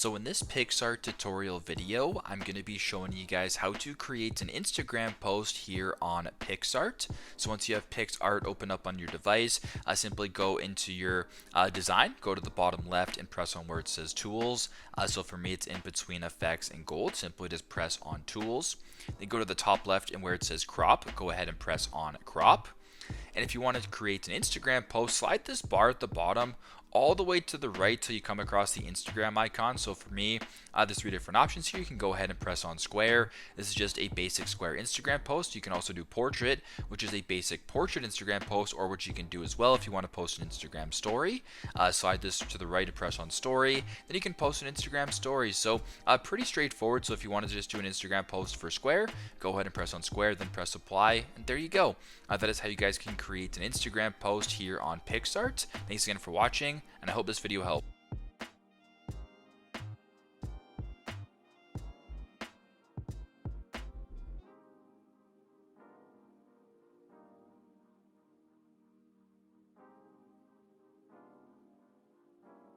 So in this PiscsArt tutorial video, I'm going to be showing you guys how to create an Instagram post here on PiscsArt. So once you have PiscsArt open up on your device, simply go into your design, go to the bottom left and press on where it says Tools. So for me, it's in between Effects and Gold. Simply just press on Tools. Then go to the top left and where it says Crop, go ahead and press on Crop. And if you want to create an Instagram post, slide this bar at the bottom all the way to the right till you come across the Instagram icon. So for me, there's three different options here. You can go ahead and press on square. This is just a basic square Instagram post. You can also do portrait, which is a basic portrait Instagram post, or what you can do as well if you want to post an Instagram story. Slide this to the right and press on story. Then you can post an Instagram story. So pretty straightforward. So if you wanted to just do an Instagram post for square, go ahead and press on square, then press apply, and there you go. That is how you guys can create an Instagram post here on PiscsArt. Thanks again for watching, and I hope this video helped.